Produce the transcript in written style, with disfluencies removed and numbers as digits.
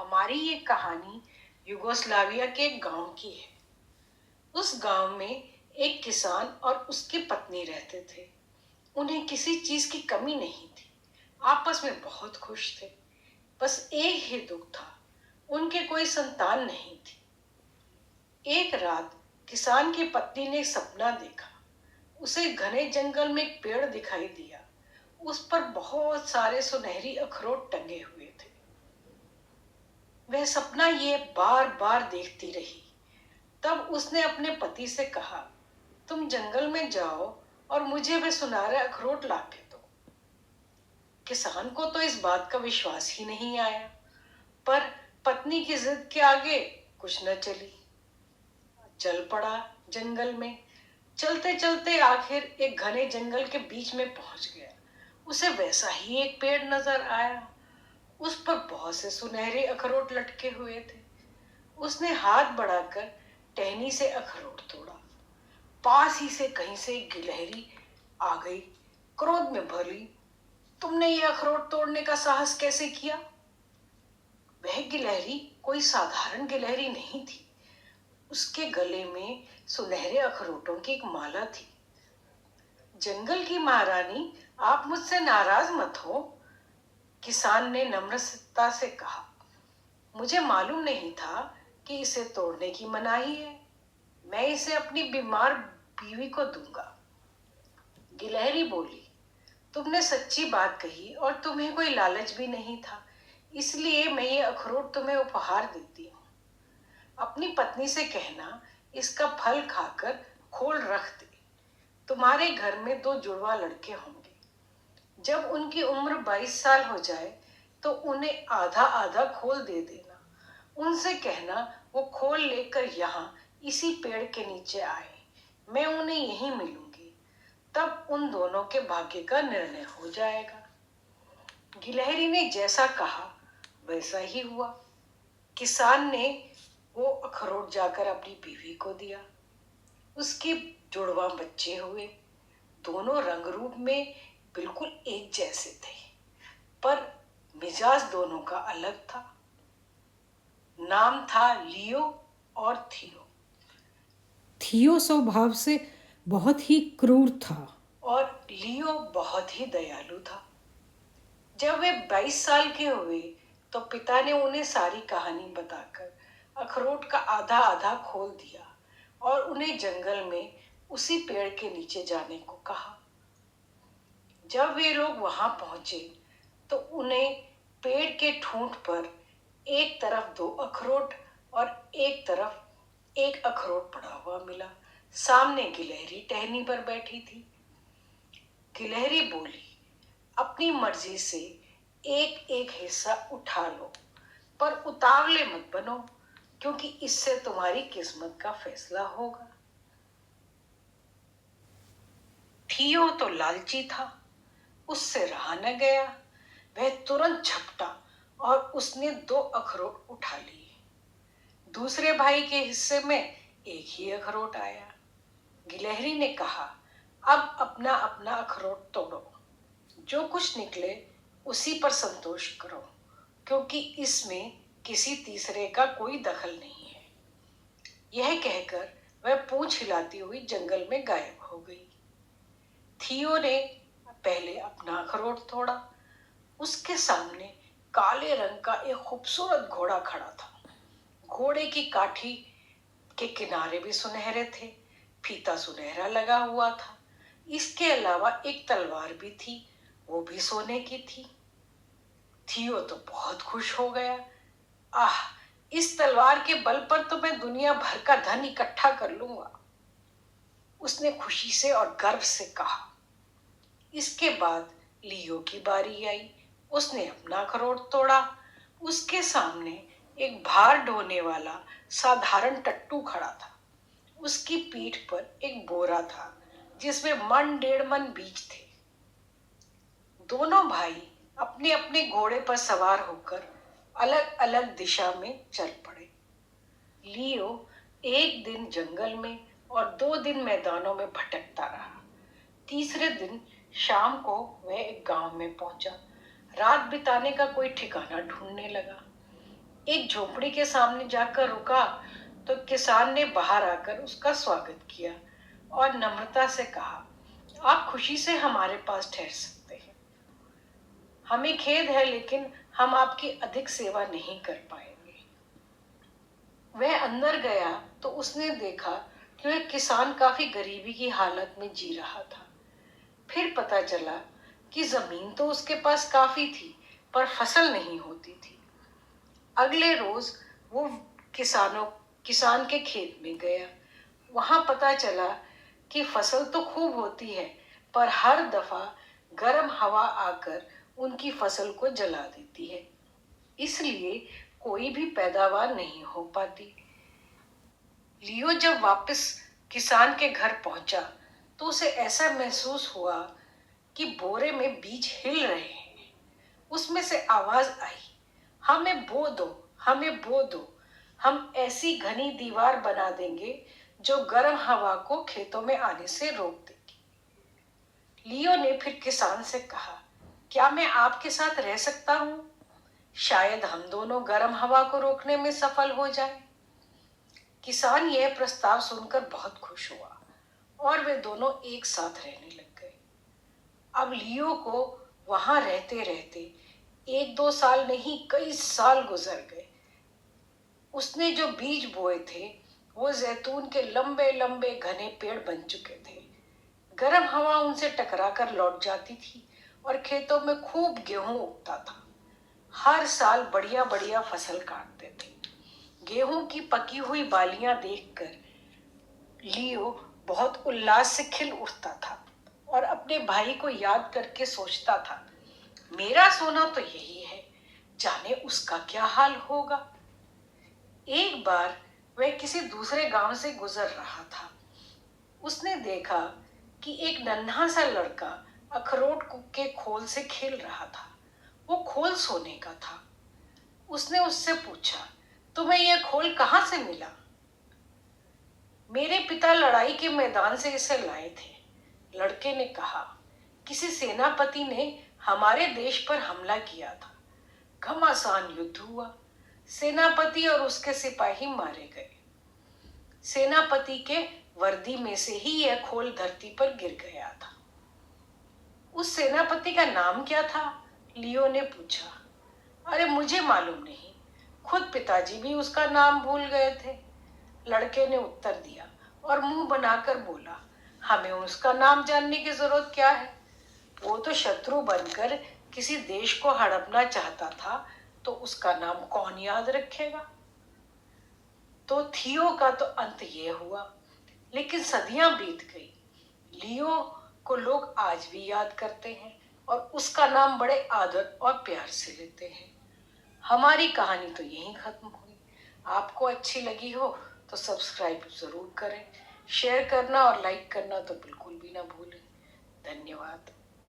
हमारी ये कहानी युगोस्लाविया के एक गांव की है। उस गांव में एक किसान और उसकी पत्नी रहते थे। उन्हें किसी चीज की कमी नहीं थी। आपस में बहुत खुश थे। बस एक ही दुख था, उनके कोई संतान नहीं थी। एक रात किसान की पत्नी ने सपना देखा। उसे घने जंगल में एक पेड़ दिखाई दिया। उस पर बहुत सारे सुनहरी अखरोट टंगे हुए थे। वह सपना ये बार बार देखती रही। तब उसने अपने पति से कहा, तुम जंगल में जाओ और मुझे वे सुनहरे अखरोट ला के दो। किसान को तो इस बात का विश्वास ही नहीं आया, पर पत्नी की जिद के आगे कुछ न चली। चल पड़ा जंगल में। चलते चलते आखिर एक घने जंगल के बीच में पहुंच गया। उसे वैसा ही एक पेड़ नजर आया। उस पर बहुत से सुनहरे अखरोट लटके हुए थे। उसने हाथ बढ़ाकर टहनी से अखरोट तोड़ा। पास ही से कहीं से एक गिलहरी आ गई। क्रोध में भरी, तुमने ये अखरोट तोड़ने का साहस कैसे किया? वह गिलहरी कोई साधारण गिलहरी नहीं थी। उसके गले में सुनहरे अखरोटों की एक माला थी। जंगल की महारानी, आप मुझसे नाराज मत हो, किसान ने नम्रता से कहा। मुझे मालूम नहीं था कि इसे तोड़ने की मनाही है। मैं इसे अपनी बीमार बीवी को दूंगा। गिलहरी बोली, तुमने सच्ची बात कही और तुम्हें कोई लालच भी नहीं था, इसलिए मैं ये अखरोट तुम्हें उपहार देती हूँ। अपनी पत्नी से कहना, इसका फल खाकर खोल रख दे। तुम्हारे घर में 2 जुड़वा लड़के होंगे। जब उनकी उम्र 22 साल हो जाए तो उन्हें आधा आधा खोल दे देना। उनसे कहना वो खोल लेकर यहाँ इसी पेड़ के नीचे आए। मैं उन्हें यहीं मिलूंगी। तब उन दोनों के भाग्य का निर्णय हो जाएगा। गिलहरी ने जैसा कहा वैसा ही हुआ। किसान ने वो अखरोट जाकर अपनी बीवी को दिया। उसके जुड़वा बच्चे हुए। दोनों रंग रूप में बिल्कुल एक जैसे थे, पर मिजाज दोनों का अलग था। नाम था लियो और थियो। थियो स्वभाव से बहुत ही क्रूर था। और लियो बहुत ही दयालु था। जब वे 22 साल के हुए तो पिता ने उन्हें सारी कहानी बताकर अखरोट का आधा आधा खोल दिया और उन्हें जंगल में उसी पेड़ के नीचे जाने को कहा। जब वे लोग वहां पहुंचे तो उन्हें पेड़ के ठूंठ पर एक तरफ 2 अखरोट और एक तरफ एक अखरोट पड़ा हुआ मिला। सामने गिलहरी टहनी पर बैठी थी। गिलहरी बोली, अपनी मर्जी से एक एक हिस्सा उठा लो, पर उतावले मत बनो, क्योंकि इससे तुम्हारी किस्मत का फैसला होगा। थियो तो लालची था। उससे रहा न गया। वह तुरंत झपटा और उसने 2 अखरोट उठा लिए। दूसरे भाई के हिस्से में एक ही अखरोट आया। गिलहरी ने कहा, अब अपना अपना अखरोट तोड़ो। जो कुछ निकले उसी पर संतोष करो, क्योंकि इसमें किसी तीसरे का कोई दखल नहीं है। यह कहकर वह पूंछ हिलाती हुई जंगल में गायब हो गई। थियो ने पहले अपना अखरोट तोड़ा। उसके सामने काले रंग का एक खूबसूरत घोड़ा खड़ा था। घोड़े की काठी के किनारे भी सुनहरे थे। फीता सुनहरा लगा हुआ था। इसके अलावा एक तलवार भी थी, वो भी सोने की थी। थियो तो बहुत खुश हो गया। आह, इस तलवार के बल पर तो मैं दुनिया भर का धन इकट्ठा कर लूंगा, उसने खुशी से और गर्व से कहा। इसके बाद लियो की बारी आई। उसने अपना अखरोट तोड़ा। उसके सामने एक भार ढोने वाला साधारण टट्टू खड़ा था। उसकी पीठ पर एक बोरा था जिसमें 1.5 मन बीज थे। दोनों भाई अपने अपने घोड़े पर सवार होकर अलग अलग दिशा में चल पड़े। लियो एक दिन जंगल में और 2 दिन मैदानों में भटकता रहा। तीसरे दिन शाम को वह एक गांव में पहुंचा। रात बिताने का कोई ठिकाना ढूंढने लगा। एक झोपड़ी के सामने जाकर रुका तो किसान ने बाहर आकर उसका स्वागत किया और नम्रता से कहा, आप खुशी से हमारे पास ठहर सकते हैं। हमें खेद है, लेकिन हम आपकी अधिक सेवा नहीं कर पाएंगे। वह अंदर गया तो उसने देखा कि वह किसान काफी गरीबी की हालत में जी रहा था। फिर पता चला कि जमीन तो उसके पास काफी थी, पर फसल नहीं होती थी। अगले रोज वो किसान के खेत में गया। वहां पता चला कि फसल तो खूब होती है, पर हर दफा गर्म हवा आकर उनकी फसल को जला देती है, इसलिए कोई भी पैदावार नहीं हो पाती। लियो जब वापस किसान के घर पहुंचा तो उसे ऐसा महसूस हुआ कि बोरे में बीज हिल रहे हैं। उसमें से आवाज आई, हमें बो दो, हमें बो दो। हम ऐसी घनी दीवार बना देंगे जो गर्म हवा को खेतों में आने से रोक देगी। लियो ने फिर किसान से कहा, क्या मैं आपके साथ रह सकता हूं? शायद हम दोनों गर्म हवा को रोकने में सफल हो जाएं। किसान यह प्रस्ताव सुनकर बहुत खुश हुआ और वे दोनों एक साथ रहने लग गए। अब लियो को वहां रहते रहते 1-2 साल नहीं, कई साल गुजर गए। उसने जो बीज बोए थे वो जैतून के लंबे लंबे घने पेड़ बन चुके थे। गर्म हवा उनसे टकराकर लौट जाती थी और खेतों में खूब गेहूं उगता था। हर साल बढ़िया बढ़िया फसल काटते थे। गेहूं की पकी हुई बालियां देखकर लियो बहुत उल्लास से खिल उठता था और अपने भाई को याद करके सोचता था, मेरा सोना तो यही है, जाने उसका क्या हाल होगा। एक बार वह किसी दूसरे गांव से गुजर रहा था। उसने देखा कि एक नन्हा सा लड़का अखरोट के खोल से खेल रहा था। वो खोल सोने का था। उसने उससे पूछा, तुम्हें यह खोल कहाँ से मिला? मेरे पिता लड़ाई के मैदान से इसे लाए थे, लड़के ने कहा। किसी सेनापति ने हमारे देश पर हमला किया था। घमासान युद्ध हुआ। सेनापति और उसके सिपाही मारे गए। सेनापति के वर्दी में से ही यह खोल धरती पर गिर गया था। उस सेनापति का नाम क्या था? लियो ने पूछा। अरे मुझे मालूम नहीं, खुद पिताजी भी उसका नाम भूल गए थे, लड़के ने उत्तर दिया और मुंह बनाकर बोला, हमें उसका नाम जानने की जरूरत क्या है? वो तो शत्रु बनकर किसी देश को हड़पना चाहता था, तो उसका नाम कौन याद रखेगा? तो थियो का तो अंत ये हुआ, लेकिन सदियां बीत गई। लियो को लोग आज भी याद करते हैं और उसका नाम बड़े आदर और प्यार से लेते हैं। हमारी कहानी तो यहीं खत्म हुई। आपको अच्छी लगी हो तो सब्सक्राइब जरूर करें, शेयर करना और लाइक करना तो बिल्कुल भी ना भूलें। धन्यवाद।